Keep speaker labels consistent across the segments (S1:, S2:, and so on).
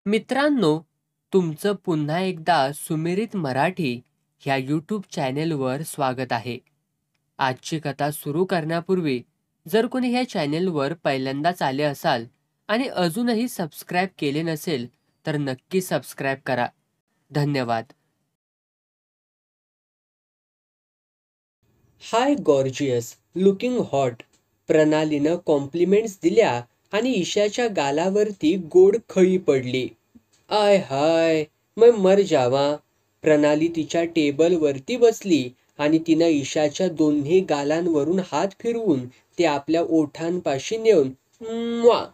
S1: मित्रांनो, तुमचं पुन्हा एकदा सुमिरित मराठी ह्या यूट्यूब चॅनेलवर स्वागत आहे. आजची कथा सुरू करण्यापूर्वी जर कोणी ह्या चॅनेलवर पहिल्यांदाच आले असाल आणि अजूनही सबस्क्राईब केले नसेल तर नक्की सबस्क्राईब करा. धन्यवाद.
S2: हाय गॉर्जियस, लुकिंग हॉट. प्रणालीनं कॉम्प्लिमेंट्स दिल्या आणि ईशाच्या गालावरती गोड खळी पडली. आय हाय, मैं मर जावा. प्रणाली तिच्या टेबलवरती बसली आणि तिनं ईशाच्या दोन्ही गालांवरून हात फिरवून ते आपल्या ओठांपाशी नेऊन म्वा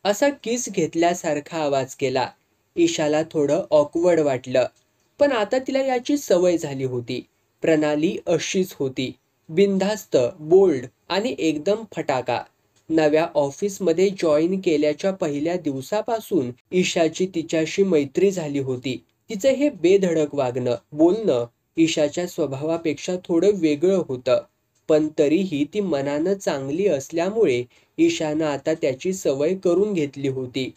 S2: असा किस घेतल्यासारखा आवाज केला. ईशाला थोडं ऑकवर्ड वाटलं, पण आता तिला याची सवय झाली होती. प्रणाली अशीच होती, बिनधास्त, बोल्ड आणि एकदम फटाका. नव्या ऑफिसमध्ये जॉईन केल्याच्या पहिल्या दिवसापासून ईशाची तिच्याशी मैत्री झाली होती. तिचं हे बेधडक वागणं, बोलणं ईशाच्या स्वभावापेक्षा थोडं वेगळं होतं, पण तरीही ती मनानं चांगली असल्यामुळे ईशानं आता त्याची सवय करून घेतली होती.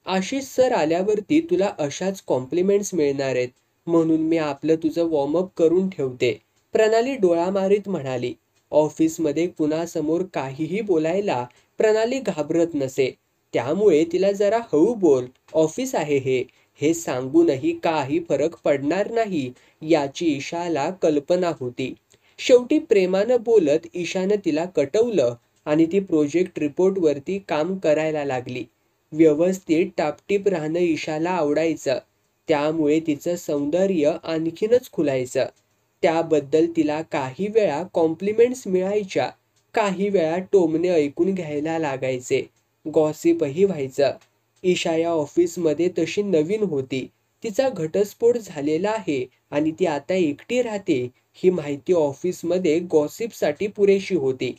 S2: आशिष सर आल्यावरती तुला अशाच कॉम्प्लिमेंट्स मिळणार आहेत, म्हणून मी आपलं तुझं वॉर्मअप करून ठेवते, प्रणाली डोळा मारीत म्हणाली. ऑफिसमध्ये कुणासमोर काहीही बोलायला प्रणाली घाबरत नसे, त्यामुळे तिला जरा हळू बोल, ऑफिस आहे हे सांगूनही काही फरक पडणार नाही याची ईशाला कल्पना होती. शेवटी प्रेमानं बोलत ईशानं तिला कटवलं आणि ती प्रोजेक्ट रिपोर्टवरती काम करायला लागली. व्यवस्थित टापटीप राहणं ईशाला आवडायचं, त्यामुळे तिचं सौंदर्य आणखीनच खुलायचं. त्याबद्दल तिला काही वेळा कॉम्प्लिमेंट्स मिळायच्या, काही वेळा टोमणे ऐकून घ्यायला लागायचे, गॉसिपही व्हायचं. ईशा या ऑफिसमध्ये तशी नवीन होती. तिचा घटस्फोट झालेला आहे आणि ती आता एकटी राहते ही माहिती ऑफिसमध्ये गॉसिपसाठी पुरेशी होती.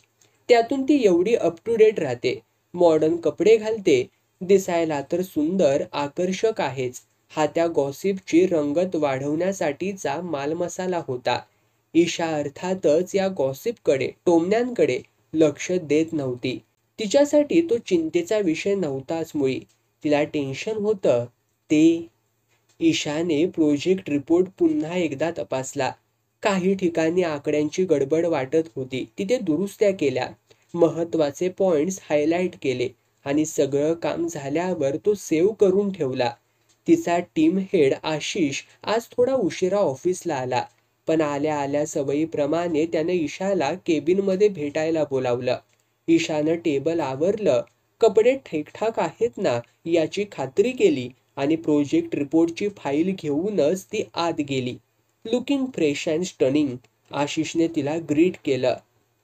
S2: त्यातून ती एवढी अप टू डेट राहते, मॉडर्न कपडे घालते, दिसायला तर सुंदर आकर्षक आहेच, हा त्या गॉसिपची रंगत वाढवण्यासाठीचा मालमसाला होता. ईशा अर्थातच या गॉसिपकडे, टोमण्यांकडे लक्ष देत नव्हती. तिच्यासाठी तो चिंतेचा विषय नव्हताच मुळी. तिला टेन्शन होतं ते. ईशाने प्रोजेक्ट रिपोर्ट पुन्हा एकदा तपासला. काही ठिकाणी आकड्यांची गडबड वाटत होती, तिथे दुरुस्त्या केल्या, महत्त्वाचे पॉइंट्स हायलाइट केले आणि सगळं काम झाल्यावर तो सेव्ह करून ठेवला. तिचा टीम हेड आशिष आज थोडा उशिरा ऑफिसला आला, पण आल्या आल्या सवयीप्रमाणे त्याने ईशाला केबिनमध्ये भेटायला बोलावलं. ईशानं टेबल आवरलं, कपडे ठीकठाक आहेत ना याची खात्री केली आणि प्रोजेक्ट रिपोर्टची फाईल घेऊनच ती आत गेली. लुकिंग फ्रेश अँड स्टनिंग, आशिषने तिला ग्रीट केलं.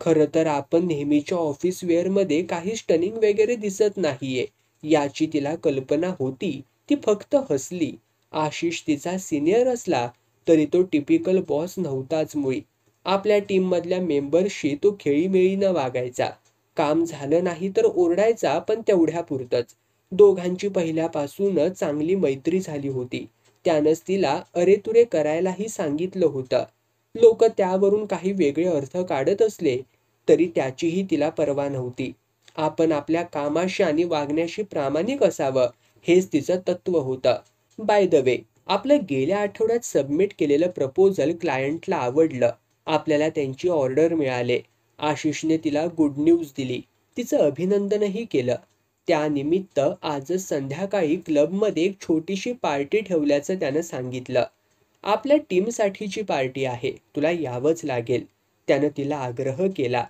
S2: खरं तर आपण नेहमीच्या ऑफिस वेअरमध्ये काही स्टनिंग वगैरे दिसत नाहीये याची तिला कल्पना होती. ती फक्त हसली. आशिष तिचा सिनियर असला तरी तो टिपिकल बॉस नव्हताच मुळी. आपल्या टीममधल्या मेंबर्सशी तो खेळीमेळीनं वागायचा. काम झालं नाही तर ओरडायचा, पण तेवढ्यापुरतंच. दोघांची पहिल्यापासूनच चांगली मैत्री झाली होती. त्यानंच तिला अरेतुरे करायलाही सांगितलं होतं. लोक त्यावरून काही वेगळे अर्थ काढत असले तरी त्याचीही तिला पर्वा नव्हती. आपण आपल्या कामाशी आणि वागण्याशी प्रामाणिक असावं हेच तिचं तत्व होतं. बाय द वे, आपलं गेल्या आठवड्यात सबमिट केलेलं प्रपोजल क्लायंटला आवडलं. आपल्याला त्यांची ऑर्डर मिळाले. आशिषने तिला गुड न्यूज दिली. तिचं अभिनंदनही केलं. त्यानिमित्त आजच संध्याकाळी क्लबमध्ये एक छोटीशी पार्टी ठेवल्याचं त्यानं सांगितलं. आपल्या टीमसाठीची पार्टी आहे, तुला यावंच लागेल, त्यानं तिला आग्रह केला.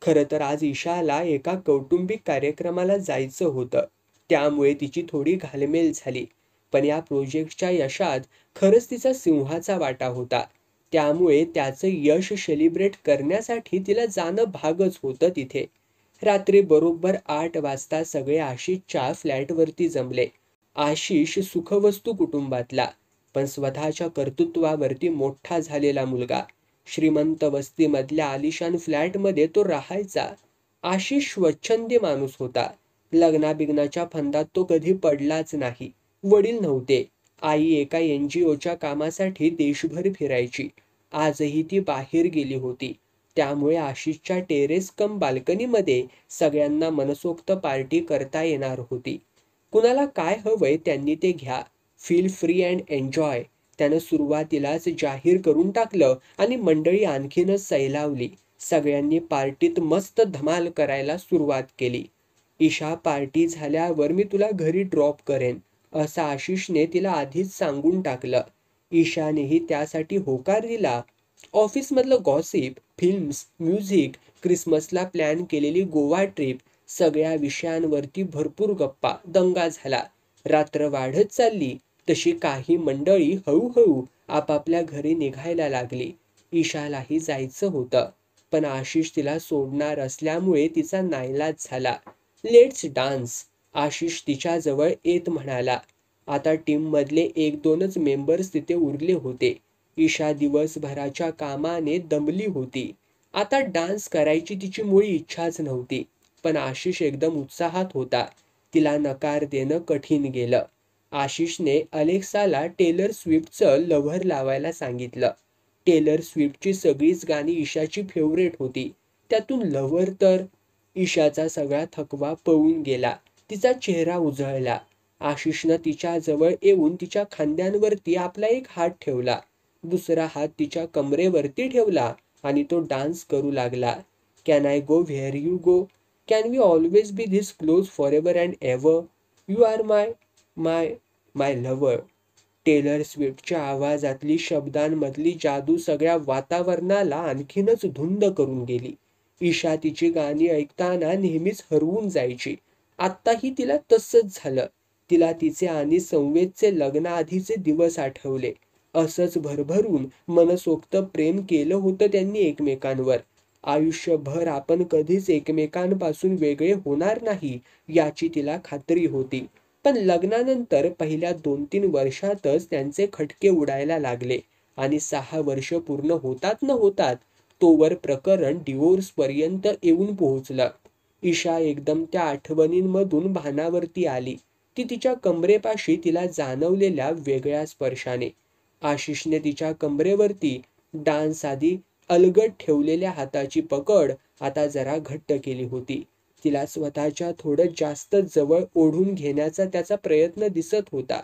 S2: खरं तर आज ईशाला एका कौटुंबिक कार्यक्रमाला जायचं होतं, त्यामुळे तिची थोडी घालमेल झाली. पण या प्रोजेक्टच्या यशात खरंच तिचा सिंहाचा वाटा होता, त्यामुळे त्याचं यश सेलिब्रेट करण्यासाठी तिला जाणं भागच होतं तिथे. रात्री बरोबर 8 वाजता सगळे आशिषच्या फ्लॅटवरती जमले. आशिष सुखवस्तू कुटुंबातला, पण स्वतःच्या कर्तृत्वावरती मोठा झालेला मुलगा. श्रीमंत वस्तीमधल्या आलिशान फ्लॅटमध्ये तो राहायचा. आशिष स्वच्छंदी माणूस होता. लग्नाबिग्नाच्या फंदात तो कधी पडलाच नाही. वडील नव्हते. आई एका NGOच्या कामासाठी देशभर फिरायची. आजही ती बाहेर गेली होती, त्यामुळे आशिषच्या टेरेस कम बाल्कनीमध्ये सगळ्यांना मनसोक्त पार्टी करता येणार होती. कुणाला काय हवंय त्यांनी ते घ्या, फील फ्री अँड एन्जॉय त्यानं सुरुवातीलाच जाहीर करून टाकलं आणि मंडळी आणखीनच सैलावली. सगळ्यांनी पार्टीत मस्त धमाल करायला सुरुवात केली. ईशा, पार्टी झाल्यावर मी तुला घरी ड्रॉप करेन असं आशिषने तिला आधीच सांगून टाकलं. ईशानेही त्यासाठी होकार दिला. ऑफिसमधलं गॉसिप, फिल्म्स, म्युझिक, क्रिसमसला प्लॅन केलेली गोवा ट्रिप, सगळ्या विषयांवरती भरपूर गप्पा, दंगा झाला. रात्र वाढत चालली तशी काही मंडळी हळूहळू आपापल्या घरी निघायला लागली. ईशालाही जायचं होतं, पण आशिष तिला सोडणार असल्यामुळे तिचा नाईलाज झाला. लेट्स डान्स, आशिष तिच्याजवळ येत म्हणाला. आता टीममधले 1-2च मेंबर्स तिथे उरले होते. ईशा दिवसभराच्या कामाने दमली होती. आता डान्स करायची तिची मुळी इच्छाच नव्हती. पण आशिष एकदम उत्साहात होता. तिला नकार देणं कठीण गेलं. आशिषने अलेक्साला टेलर स्विफ्टचं लव्हर लावायला सांगितलं. टेलर स्विफ्टची सगळीच गाणी ईशाची फेवरेट होती. त्यातून लव्हर तर... ईशाचा सगळा थकवा पळून गेला. तिचा चेहरा उजळला. आशिषनं तिच्याजवळ येऊन तिच्या खांद्यांवरती आपला एक हात ठेवला. दुसरा हात तिच्या कमरेवरती ठेवला आणि तो डान्स करू लागला. Can I go where you go? Can we always be this close for and ever? You are my my my lover. Taylor स्विफ्टच्या आवाजातली, शब्दांमधली जादू सगळ्या वातावरणाला आणखीनच धुंद करून गेली. ईशा तिची गाणी ऐकताना नेहमीच हरवून जायची. आत्ताही तिला तसंच झालं. तिला तिचे आणि संवेदचे लग्नाआधीचे दिवस आठवले. असंच भरभरून मनसोक्त प्रेम केलं होतं त्यांनी एकमेकांवर. आयुष्यभर आपण कधीच एकमेकांपासून वेगळे होणार नाही याची तिला खात्री होती. पण लग्नानंतर पहिल्या 2-3 वर्षातच त्यांचे खटके उडायला लागले आणि 6 वर्ष पूर्ण होतात न होतात तोवर प्रकरण डिवोर्सपर्यंत येऊन पोहोचलं. ईशा एकदम त्या आठवणींमधून भानावरती आली. ती तिच्या कमरेपाशी तिला जाणवलेल्या वेगळ्या स्पर्शाने. आशिषने तिच्या कमरेवरती डान्स आधी अलगद ठेवलेल्या हाताची पकड आता जरा घट्ट केली होती. तिला स्वतःच्या थोडं जास्त जवळ ओढून घेण्याचा त्याचा प्रयत्न दिसत होता.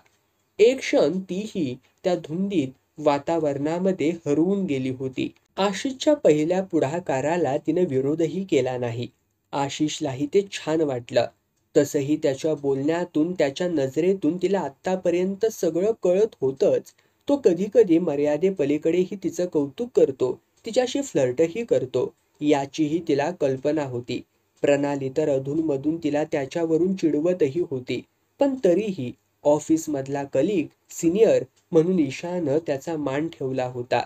S2: एक क्षण तीही त्या धुंदीत वातावरणामध्ये हरवून गेली होती. आशिषच्या पहिल्या पुढाकाराला तिने विरोधही केला नाही. आशिषलाही ते छान वाटलं. तसंही त्याच्या बोलण्यातून, त्याच्या नजरेतून तिला आत्तापर्यंत सगळं कळत होतंच. तो कधी कधी मर्यादेपलीकडेही तिचं कौतुक करतो, तिच्याशी फ्लर्टही करतो याचीही तिला कल्पना होती. प्रणाली तर अधूनमधून तिला त्याच्यावरून चिडवतही होती. पण तरीही ऑफिसमधला कलीग, सिनियर म्हणून ईशानं त्याचा मान ठेवला होता.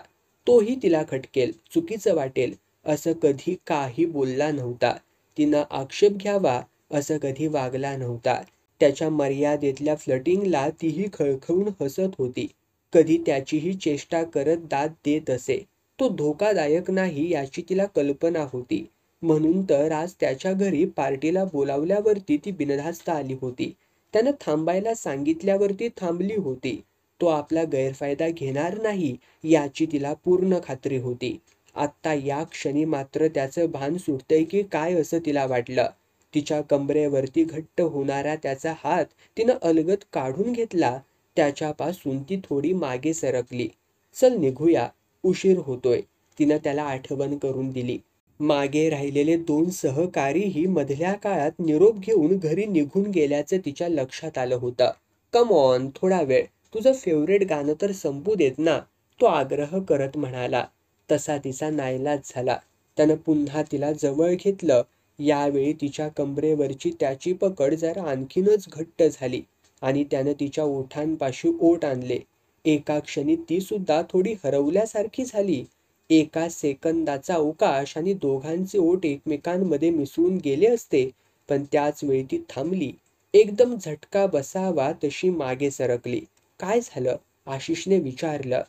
S2: तोही तिला खटकेल, चुकीचं वाटेल असं कधी काही बोलला नव्हता. तिनं आक्षेप घ्यावा असं कधी वागला नव्हता. त्याच्या मर्यादेतल्या फ्लर्टिंगला तीही खळखळून हसत होती. कधी त्याचीही चेष्टा करत दाद देत असे. तो धोकादायक नाही याची तिला कल्पना होती. म्हणून तर आज त्याच्या घरी पार्टीला बोलावल्यावरती ती बिनधास्त आली होती. त्यानं थांबायला सांगितल्यावरती थांबली होती. तो आपला गैरफायदा घेणार नाही याची तिला पूर्ण खात्री होती. आत्ता या क्षणी मात्र त्याचं भान सुटतंय की काय असं तिला वाटलं. तिच्या कमरेवरती घट्ट होणारा त्याचा हात तिनं अलगद काढून घेतला. त्याच्यापासून ती थोडी मागे सरकली. चल निघूया, उशीर होतोय, तिनं त्याला आठवण करून दिली. मागे राहिलेले 2 सहकारीही मधल्या काळात निरोप घेऊन घरी निघून गेल्याचं तिच्या लक्षात आलं होतं. कम ऑन, थोडा वेळ, तुझं फेवरेट गाणं तर संपू देत ना, तो आग्रह करत म्हणाला. तसा तिचा नाईलाज झाला. त्यानं पुन्हा तिला जवळ घेतलं. यावेळी तिच्या कमरेवरची त्याची पकड जरा आणखीनच घट्ट झाली आणि त्यानं तिच्या ओठांपाशी ओठ आणले. एका क्षणी ती सुद्धा थोडी हरवल्यासारखी झाली. एका सेकंदाचा अवकाश आणि दोघांचे ओठ एकमेकांमध्ये मिसळून गेले असते, पण त्याच वेळी ती थांबली. एकदम झटका बसावा तशी मागे सरकली. काय झालं? आशिषने विचारलं.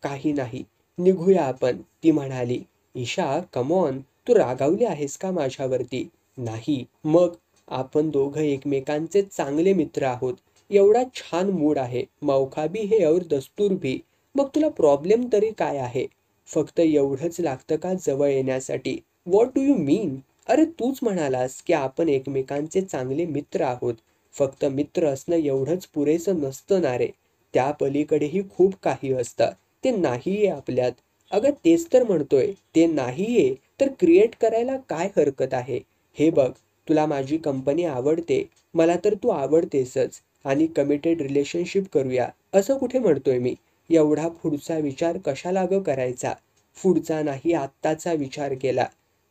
S2: काही नाही, निघूया आपण, ती म्हणाली. ईशा, कम ऑन, तू रागावली आहेस का माझ्यावरती? नाही. मग? आपण दोघं एकमेकांचे चांगले मित्र आहोत. एवढा छान मूड आहे, मौका भी है और दस्तूर भी. मग तुला प्रॉब्लेम तरी काय आहे? फक्त एवढंच लागतं का जवळ येण्यासाठी? व्हॉट डू यू मीन? अरे तूच म्हणालास की आपण एकमेकांचे चांगले मित्र आहोत. फक्त मित्र असणं एवढंच पुरेसं नसतं ना रे. त्या पलीकडेही खूप काही असतं, ते नाहीये आपल्यात. अगं तेच तर म्हणतोय, ते नाहीये तर क्रिएट करायला काय हरकत आहे? हे बघ, तुला माझी कंपनी आवडते, मला तर तू आवडतेसच आणि कमिटेड रिलेशनशिप करूया असं कुठे म्हणतोय मी? एवढा पुढचा विचार कशाला गं करायचा? पुढचा नाही आत्ताचा विचार केला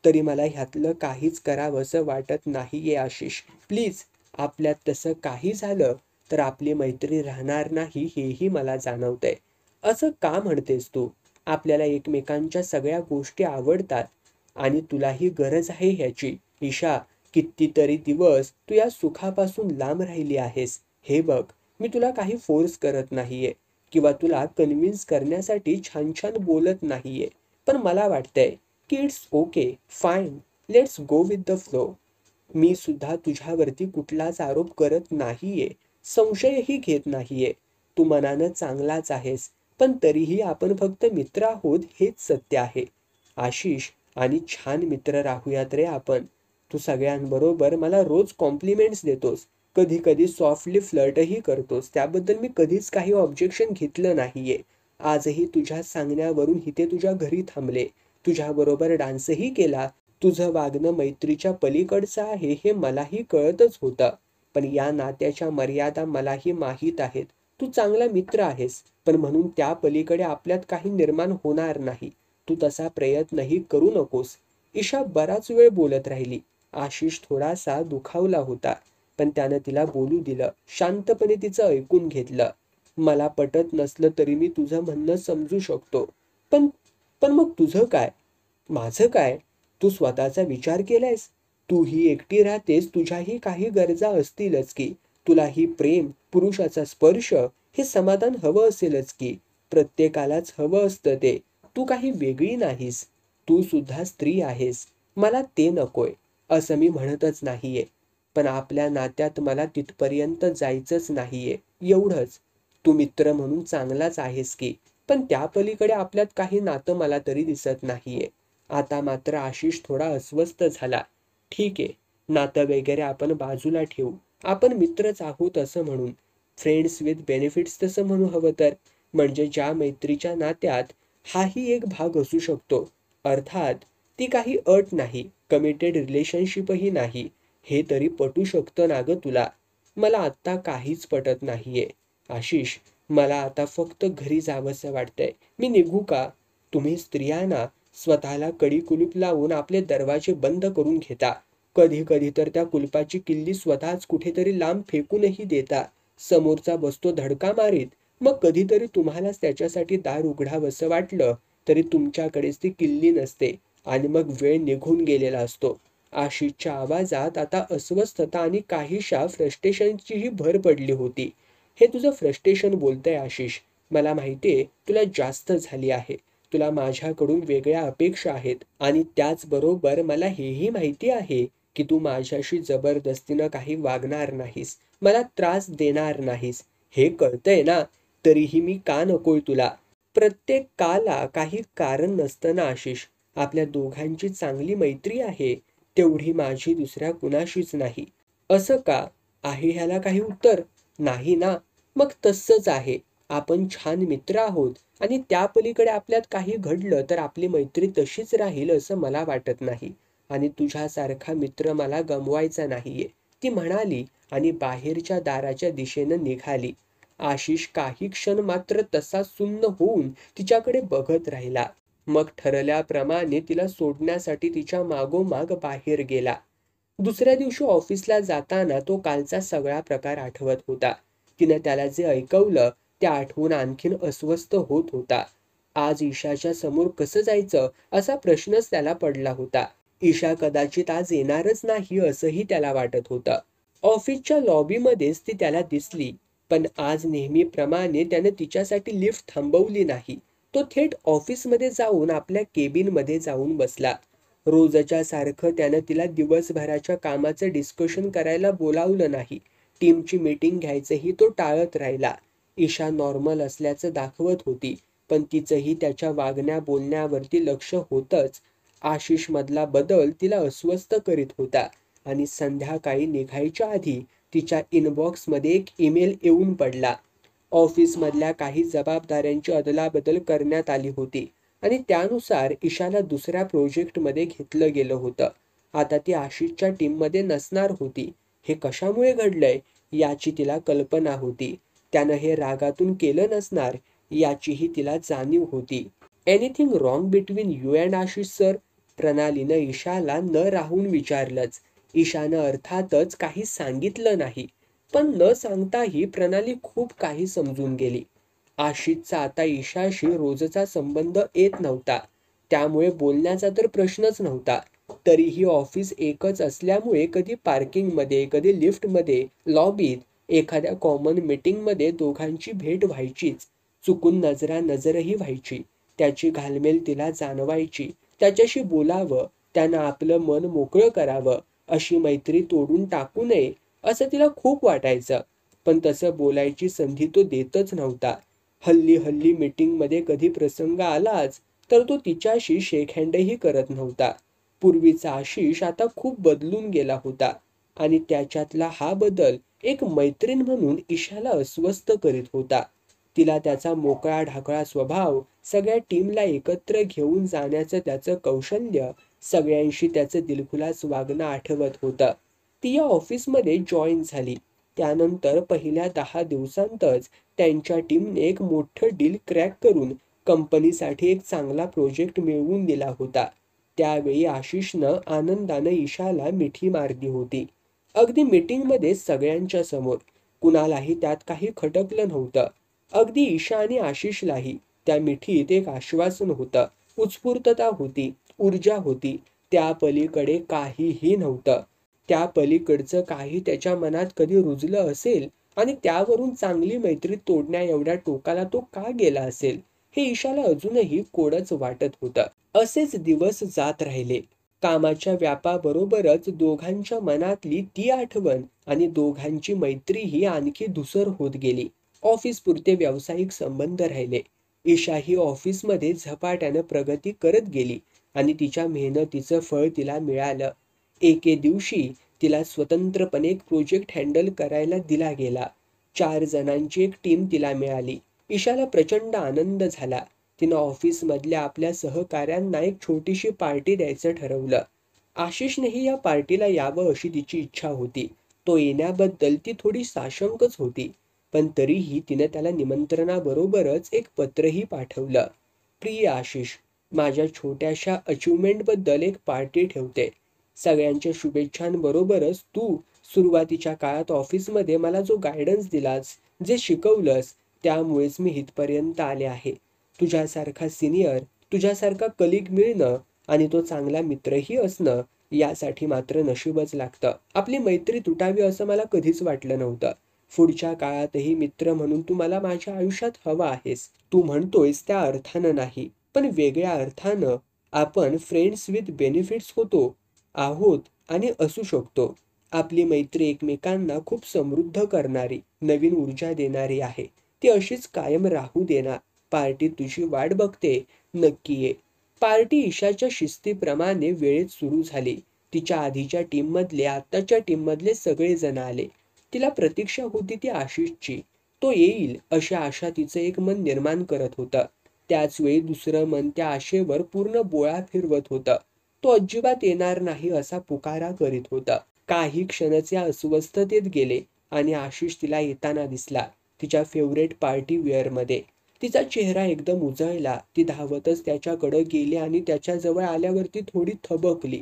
S2: तरी मला ह्यातलं काहीच करावंसं वाटत नाहीये आशिष. प्लीज, आपल्यात तसं काही झालं तर आपली मैत्री राहणार नाही हेही मला जाणवतंय. असं का म्हणतेस तू? आपल्याला एकमेकांच्या सगळ्या गोष्टी आवडतात आणि तुलाही गरज आहे ह्याची. ईशा, कितीतरी दिवस तू या सुखापासून लांब राहिली आहेस. हे बघ, मी तुला काही फोर्स करत नाहीये किंवा तुला कन्व्हिन्स करण्यासाठी छान छान बोलत नाहीये. पण मला वाटतंय की it's okay, fine, let's go with the flow. मी सुद्धा तुझ्यावरती कुठलाच आरोप करत नाहीये, संशयही घेत नाहीये. तू मनानं चांगलाच आहेस, पण तरीही आपण फक्त मित्र आहोत हेच सत्य आहे. आशिष, आणि छान मित्र राहूयात रे आपण. तू सगळ्यांबरोबर मला रोज कॉम्प्लिमेंट्स देतोस, कधी कधी सॉफ्टली फ्लर्टही करतोस, त्याबद्दल मी कधीच काही ऑब्जेक्शन घेतलं नाहीये. आजही तुझ्या सांगण्यावरून इथे तुझ्या घरी थांबले, तुझ्याबरोबर डान्सही केला. तुझं वागणं मैत्रीच्या पलीकडचं आहे हे मलाही कळतच होतं. पण या नात्याच्या मर्यादा मलाही माहीत आहेत. तू चांगला मित्र आहेस, पण म्हणून त्या पलीकडे आपल्यात काही निर्माण होणार नाही. तू तसा प्रयत्नही करू नकोस. ईशा बराच वेळ बोलत राहिली. आशिष थोडासा दुखावला होता, पण त्यानं तिला बोलू दिलं. शांतपणे तिचं ऐकून घेतलं. मला पटत नसलं तरी मी तुझं म्हणणं समजू शकतो. पण पण मग तुझं काय? माझं काय? तू स्वतःचा विचार केलायस? तूही एकटी राहतेस, तुझ्याही काही गरजा असतीलच की. तुलाही प्रेम, पुरुषाचा स्पर्श, हे समाधान हवं असेलच की. प्रत्येकालाच हवं असतं ते. तू काही वेगळी नाहीस. तू सुद्धा स्त्री आहेस. मला ते नकोय असं मी म्हणतच नाहीये. पण आपल्या नात्यात मला तिथपर्यंत जायचंच नाहीये, एवढंच. तू मित्र म्हणून चांगलाच आहेस की, पण त्या पलीकडे आपल्यात काही नातं मला तरी दिसत नाहीये. आता मात्र आशिष थोडा अस्वस्थ झाला. ठीक आहे, नातं वगैरे आपण बाजूला ठेवू. आपण मित्रच आहोत असं म्हणून. फ्रेंड्स विथ बेनिफिट्स तसं म्हणू हवं तर. म्हणजे ज्या मैत्रीच्या नात्यात हाही एक भाग असू शकतो. अर्थात ती काही अट नाही, कमिटेड रिलेशनशिपही नाही. हे तरी पटू शकतं ना गं तुला? मला आत्ता काहीच पटत नाहीये. आशिष, मला आता फक्त घरी जावंसं वाटतंय. मी निघू का? तुम्ही स्त्रियांना स्वतःला कडी कुलूप लावून आपले दरवाजे बंद करून घेता. कधी कधी तर त्या कुलपाची किल्ली स्वतःच कुठेतरी लांब फेकूनही देता. समोरचा बसतो धडका मारीत, मग कधीतरी तुम्हालाच त्याच्यासाठी दार उघडावंसं वाटलं तरी तुमच्याकडेच ती किल्ली नसते आणि मग वेळ निघून गेलेला असतो. आशिषच्या आवाजात आता अस्वस्थता आणि काहीशा फ्रस्ट्रेशनचीही भर पडली होती. हे तुझं फ्रस्ट्रेशन बोलतंय आशिष. मला माहितीये तुला जास्त झाली आहे. तुला माझ्याकडून वेगळ्या अपेक्षा आहेत आणि त्याचबरोबर मला हेही माहिती आहे की तू माझ्याशी जबरदस्तीनं काही वागणार नाहीस, मला त्रास देणार नाहीस. हे कळतंय ना? तरीही मी का नकोय तुला? प्रत्येक काला काही कारण नसतं ना आशिष. आपल्या दोघांची चांगली मैत्री आहे, तेवढी माझी दुसऱ्या कुणाशीच नाही. असं का? आहे ह्याला काही उत्तर? नाही ना? मग तसंच आहे. आपण छान मित्र आहोत आणि त्या पलीकडे आपल्यात काही घडलं तर आपली मैत्री तशीच राहील असं मला वाटत नाही. आणि तुझ्यासारखा मित्र मला गमवायचा नाहीये, ती म्हणाली आणि बाहेरच्या दाराच्या दिशेनं निघाली. आशिष काही क्षण मात्र तसा सुन्न होऊन तिच्याकडे बघत राहिला. मग ठरल्याप्रमाणे तिला सोडण्यासाठी तिच्या मागोमाग बाहेर गेला. दुसऱ्या दिवशी ऑफिसला जाताना तो कालचा सगळा प्रकार आठवत होता. तिनं त्याला जे ऐकवलं ते आठवून आणखीन अस्वस्थ होत होता. आज ईशाच्या समोर कसं जायचं असा प्रश्नच त्याला पडला होता. ईशा कदाचित आज येणारच नाही असंही त्याला वाटत होतं. ऑफिसच्या लॉबीमध्येच ती त्याला दिसली, पण आज नेहमीप्रमाणे त्याने तिच्यासाठी लिफ्ट थांबवली नाही. तो थेट ऑफिसमध्ये जाऊन आपल्या केबिनमध्ये जाऊन बसला. रोजच्या सारखं त्यानं तिला दिवसभराच्या कामाचं डिस्कशन करायला बोलावलं नाही. टीमची मीटिंग घ्यायचंही तो टाळत राहिला. ईशा नॉर्मल असल्याचं दाखवत होती, पण तिचंही त्याच्या वागण्या बोलण्यावरती लक्ष होतंच. आशिषमधला बदल तिला अस्वस्थ करीत होता आणि संध्याकाळी निघायच्या आधी तिच्या इनबॉक्समध्ये एक ईमेल येऊन पडला. ऑफिसमधल्या काही जबाबदाऱ्यांची अदलाबदल करण्यात आली होती आणि त्यानुसार ईशाला दुसऱ्या प्रोजेक्टमध्ये घेतलं गेलं होतं. आता ती आशिषच्या टीममध्ये नसणार होती. हे कशामुळे घडलंय याची तिला कल्पना होती. त्यानं हे रागातून केलं नसणार याचीही तिला जाणीव होती. Anything wrong between you and Ashish sir? प्रणालीनं ईशाला न राहून विचारलंच. ईशानं अर्थातच काही सांगितलं नाही, पण न सांगताही प्रणाली खूप काही समजून गेली. आशिषचा आता ईशाशी रोजचा संबंध येत नव्हता, त्यामुळे बोलण्याचा तर प्रश्नच नव्हता. तरीही ऑफिस एकच असल्यामुळे कधी पार्किंगमध्ये, कधी लिफ्टमध्ये, लॉबीत, एखाद्या कॉमन मीटिंगमध्ये दोघांची भेट व्हायचीच. चुकून नजरानजरही व्हायची. त्याची घालमेल तिला जाणवायची. त्याच्याशी बोलावं, त्यानं आपलं मन मोकळं करावं, अशी मैत्री तोडून टाकू नये असं तिला खूप वाटायचं. पण तसं बोलायची संधी तो देतच नव्हता. हल्ली मीटिंगमध्ये कधी प्रसंग आलाच तर तो तिच्याशी शेकहँडही करत नव्हता. पूर्वीचा आशिष आता खूप बदलून गेला होता आणि त्याच्यातला हा बदल एक मैत्रीण म्हणून ईशाला अस्वस्थ करीत होता. तिला त्याचा मोकळा ढाकळा स्वभाव, सगळ्या टीमला एकत्र घेऊन जाण्याचं त्याचं कौशल्य, सगळ्यांशी त्याचं दिलखुलास वागणं आठवत होतं. ती या ऑफिसमध्ये जॉईन झाली. त्यानंतर पहिल्या 10 दिवसांतच त्यांच्या टीमने एक मोठं डील क्रॅक करून कंपनीसाठी एक चांगला प्रोजेक्ट मिळवून दिला होता. त्यावेळी आशिषनं आनंदानं ईशाला मिठी मारली होती. अगदी मीटिंगमध्ये सगळ्यांच्या समोर. कुणालाही त्यात काही खटकलं नव्हतं. अगदी ईशा आणि आशिषलाही त्या मिठीत एक आश्वासन होतं, उत्स्फूर्तता होती, ऊर्जा होती. त्या पलीकडे काहीही नव्हतं. त्या पलीकडचं काही त्याच्या मनात कधी रुजलं असेल आणि त्यावरून चांगली मैत्री तोडण्या एवढ्या टोकाला तो का गेला असेल, हे ईशाला अजूनही कोडच वाटत होतं. असेच दिवस जात राहिले. कामाच्या व्यापाबरोबरच दोघांच्या मनातली ती आठवण आणि दोघांची मैत्रीही आणखी धुसर होत गेली. ऑफिसपुरते व्यावसायिक संबंध राहिले. ईशा ही ऑफिसमध्ये झपाट्यानं प्रगती करत गेली आणि तिच्या मेहनतीचं फळ तिला मिळालं. एके दिवशी तिला स्वतंत्रपणे एक प्रोजेक्ट हँडल करायला दिला गेला. 4 जणांची एक टीम तिला मिळाली. ईशाला प्रचंड आनंद झाला. तिनं ऑफिसमधल्या आपल्या सहकाऱ्यांना एक छोटीशी पार्टी द्यायचं ठरवलं. आशिषनेही या पार्टीला यावं अशी तिची इच्छा होती. तो येण्याबद्दल ती थोडी साशंकच होती, पण तरीही तिनं त्याला निमंत्रणाबरोबरच एक पत्रही पाठवलं. प्रिय आशिष, माझ्या छोट्याशा अचिव्हमेंटबद्दल एक पार्टी ठेवते. सगळ्यांच्या शुभेच्छांबरोबरच तू सुरुवातीच्या काळात ऑफिसमध्ये मला जो गायडन्स दिलास, जे शिकवलंस, त्यामुळेच मी इथपर्यंत आले आहे. तुझ्यासारखा सिनियर, तुझ्यासारखा कलिग मिळणं आणि तो चांगला मित्रही असणं, यासाठी मात्र नशीबच लागतं. आपली मैत्री तुटावी असं मला कधीच वाटलं नव्हतं. पुढच्या काळातही मित्र म्हणून तू मला माझ्या आयुष्यात हवा आहेस. तू म्हणतोयस त्या अर्थानं नाही, पण वेगळ्या अर्थानं आपण फ्रेंड्स विथ बेनिफिट्स होतो, आहोत आणि असू शकतो. आपली मैत्री एकमेकांना खूप समृद्ध करणारी, नवीन ऊर्जा देणारी आहे. ती अशीच कायम राहू देणार. पार्टी तुझी वाट बघते, नक्की ये. पार्टी ईशाच्या शिस्तीप्रमाणे वेळेत सुरू झाली. तिच्या आधीच्या टीममधले, आत्ताच्या टीममधले सगळे जण आले. तिला प्रतीक्षा होती ती आशिषची. तो येईल अशी आशा तिचं एक मन निर्माण करत होतं. त्याच वेळी दुसरं मन त्या आशेवर पूर्ण बोळा फिरवत होतं. तो अजिबात येणार नाही असा पुकारा करीत होता. काही क्षणच या अस्वस्थतेत गेले आणि आशिष तिला येताना दिसला, तिच्या फेवरेट पार्टी वेअरमध्ये. तिचा चेहरा एकदम उजळला. ती धावतच त्याच्याकडे गेली आणि त्याच्याजवळ आल्यावरती थोडी थबकली.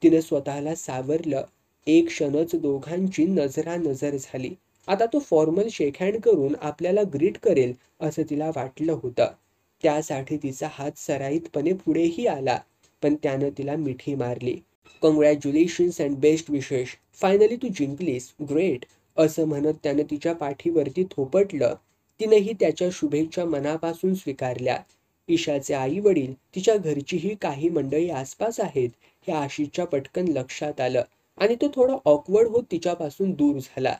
S2: तिने स्वतःला सावरलं. एक क्षणच दोघांची नजरानजर झाली. आता तो फॉर्मल शेकहँड करून आपल्याला ग्रीट करेल असं तिला वाटलं होतं. त्यासाठी तिचा हात सराईतपणे पुढेही आला, पण त्यानं तिला मिठी मारली. Congratulations and best wishes. Finally तू जिंकलीस, ग्रेट, असं म्हणत त्यानं तिच्या पाठीवरती थोपटलं. तिनेही त्याच्या शुभेच्छा मनापासून स्वीकारल्या. ईशाचे आई वडील, तिच्या घरचीही काही मंडळी आसपास आहेत हे आशिषच्या पटकन लक्षात आलं आणि तो थोडा ऑकवर्ड होत तिच्यापासून दूर झाला.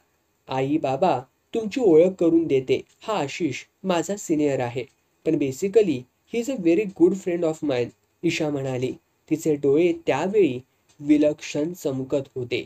S2: आई बाबा, तुमची ओळख करून देते, हा आशिष माझा सिनियर आहे, पण basically he is a very good friend of mine, Isha म्हणाली. तिचे डोळे त्यावेळी विलक्षण चमकत होते.